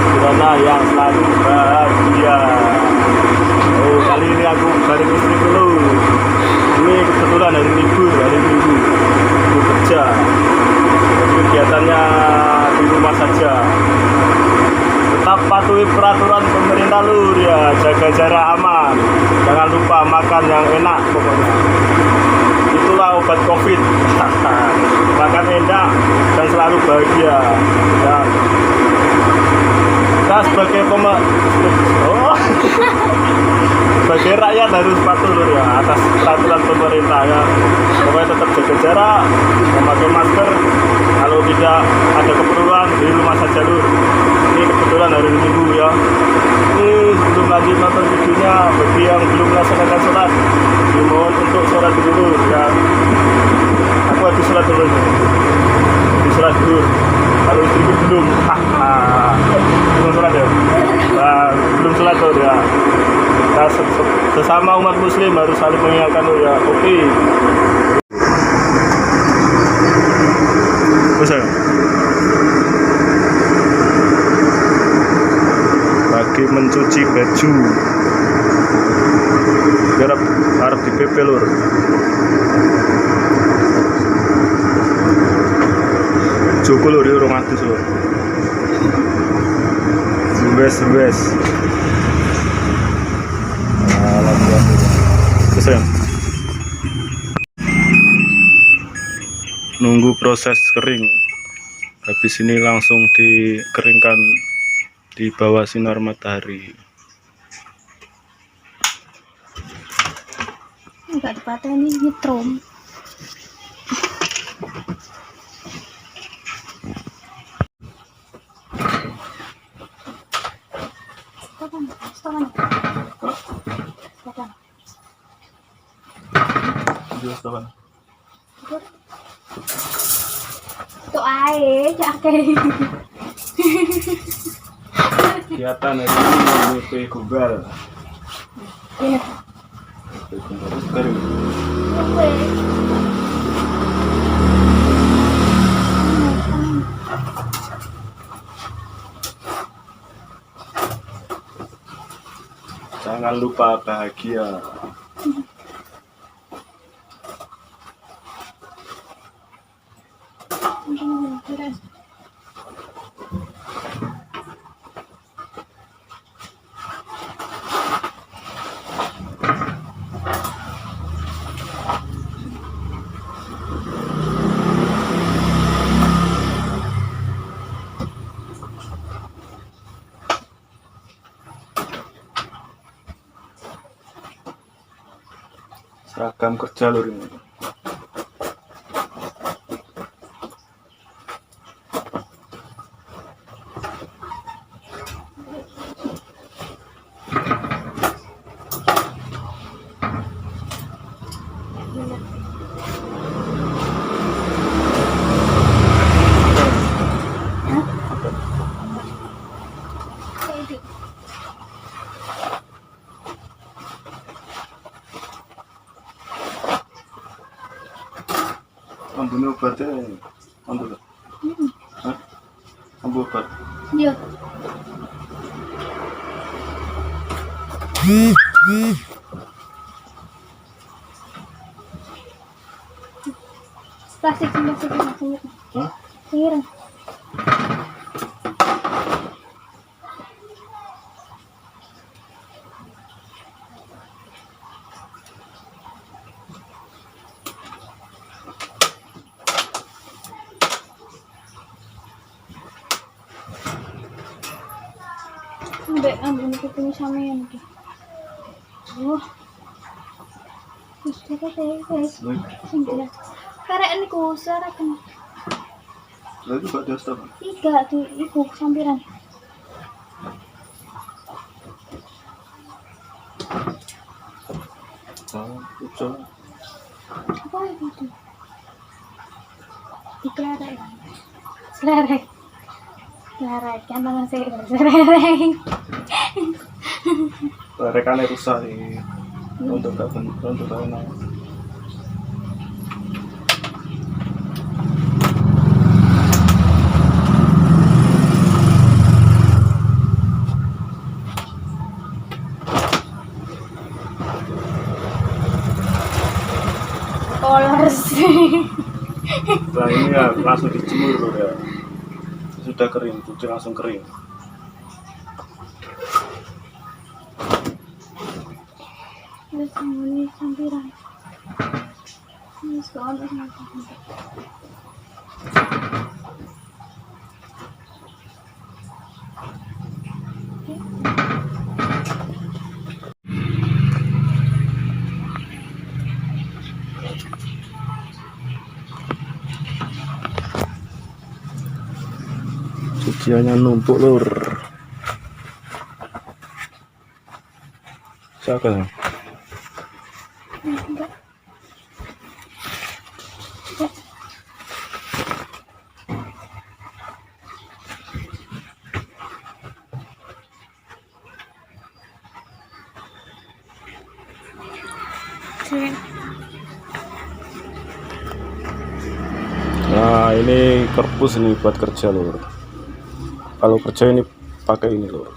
Kirana yang selalu bahagia. Oh, kali ini aku bareng istri dulu. Ini kebetulan hari libur, hari Minggu. Aku kerja. Jadi kegiatannya di rumah saja. Tetap patuhi peraturan pemerintah lur ya, jaga jarak aman. Jangan lupa makan yang enak pokoknya. Itulah obat COVID. Makan enak dan selalu bahagia. Ya. Kita sebagai sebagai rakyat harus patuh lur ya atas peraturan pemerintah ya. Pokoknya tetap jaga jarak, memakai masker. Kalau tidak ada keperluan di rumah saja lur. Ini kebetulan hari Minggu ya. Ini sebelum lanjut nonton videonya, bagi yang belum melaksanakan sholat, dimohon untuk sholat dulu ya. Aku habis sholat dulu nih. Habis sholat dulu. Kalau istriku belum. Belum sholat ya. Nah, belum sholat tuh ya. Kita sesama umat muslim harus saling mengingatkan tuh ya. Oke. Bisa. Lagi mencuci baju. Biar harus dipepe lur. Cukup lur, dia romantis lur. Ruwes. Selesai. Nunggu proses kering. Habis ini langsung dikeringkan di bawah sinar matahari. Enggak dipateni nyetrum. Stopan. Tuh ae, cake. Kegiatan hari ini WP Google. Iya. Kering. Oke. Jangan lupa bahagia. Seragam kerja lur ini. Ambil obatnya, ambil. Hah? Ambil obat. Iya. Plastik. Hah? Iya. Mbak, ambil ketemu sama yang itu. Oh. Terus kita guys. Singkat. Karek niku sarakan. Lagi Pak Dasta. Tiga tuh ibu sampiran. Itu. Apa itu? Dikelerek. Selerek. Selerek, kan tangan saya selerek. Rekannya rusak nih. Untuk tahun. Nah ini ya langsung dijemur lur ya. Sudah kering, cuci langsung kering. Terus ini sampiran. Ini soal sama. Cuciannya numpuk lur. Siapa ya? Enggak. Nah ini kerpus ini buat kerja lur. Kalau kerja ini pakai ini lur.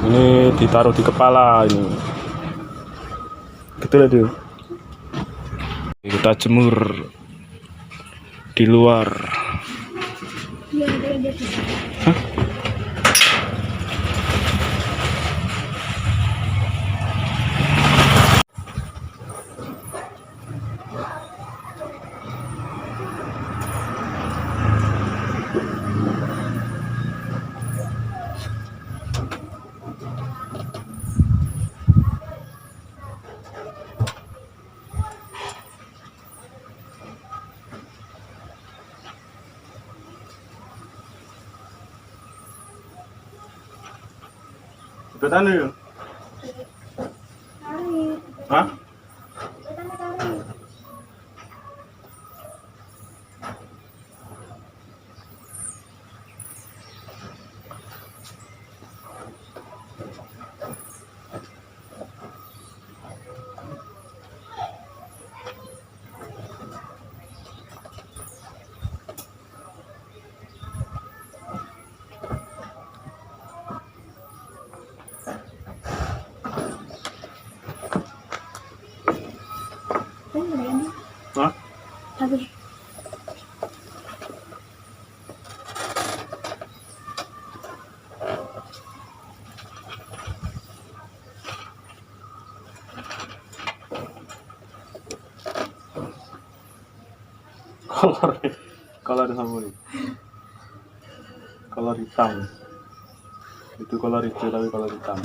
Ini ditaruh di kepala ini. Betul itu. Kita jemur di luar. Iya, ada. Hah? Betul ya? Tarik. Hah? Tarik. Hah? Habis. Kolor sama ini. Kolor hitam. Itu kolor hijau tapi kolor hitam.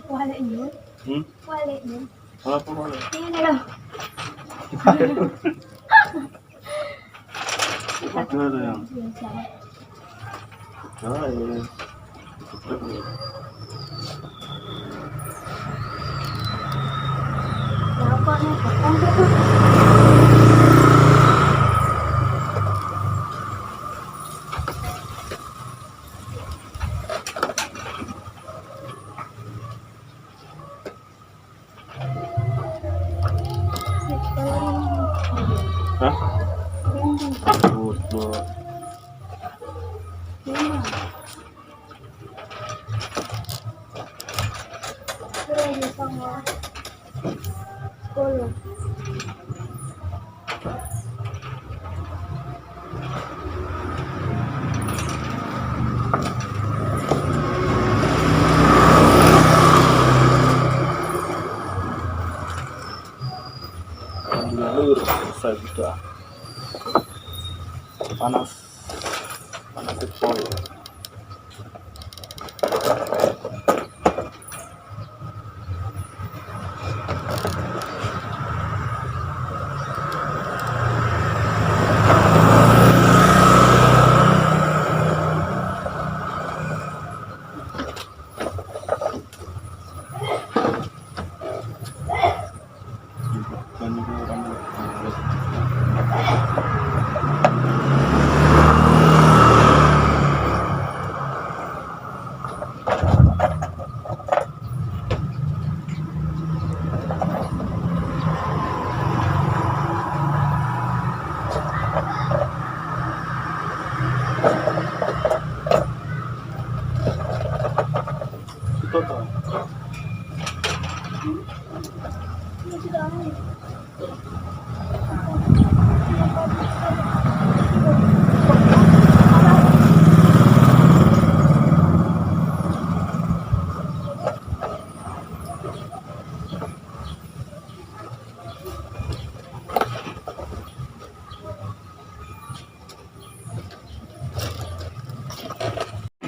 Walik ni. Walik ni. Apa boleh? Ini loh. Ada yang. Biasa. Ah, iya. Apa ni? Apa tu? Hah? Bot. Sekolah. Alhamdulillah lur, selesai sudah. Panas pol.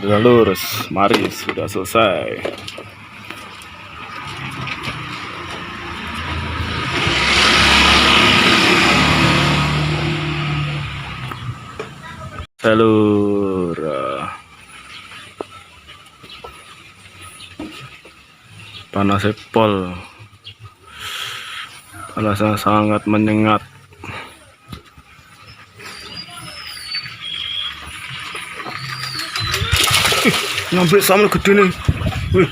Sudah lurus, mari sudah selesai. Jalur panasnya pol, panasnya sangat menyengat. Nyampe sama gede nih. Wih,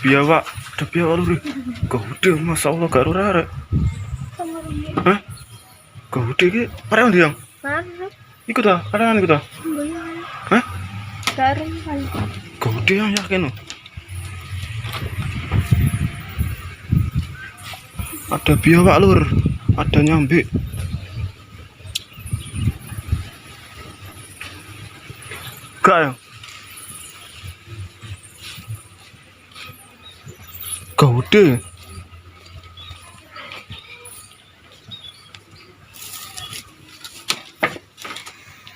biawak, ada biawak lur. Gede, masya Allah gak rare. Sama ini. Hah? Gede ki, parang dia. Mana? Ikut ah, kadang ikut ah. Bayang. Hah? Dari kali. Gede yang yakin loh. Ada biawak lur, ada nyambe. Gak ya? Gede.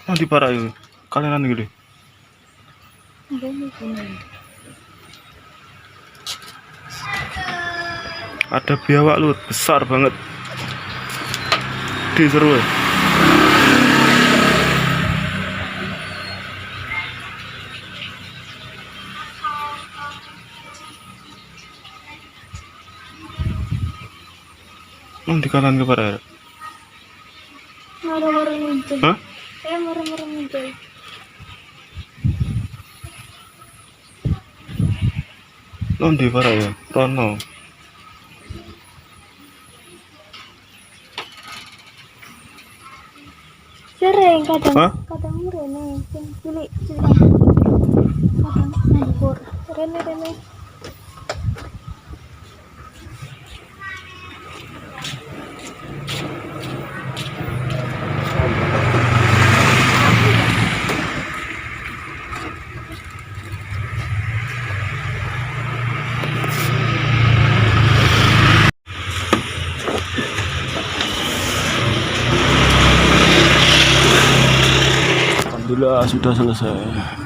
Nanti parah itu, kalian nanti gede. Ada biawak lur, besar banget. Di seru ya. Nanti kalian ke para. Marah-marah muncul. Hah? Marah-marah muncul. Nanti para ya, Rono. Sering kadang. Hah? Kadang rene, cilik. Kadang ngabur. Rene. Alhamdulillah sudah selesai.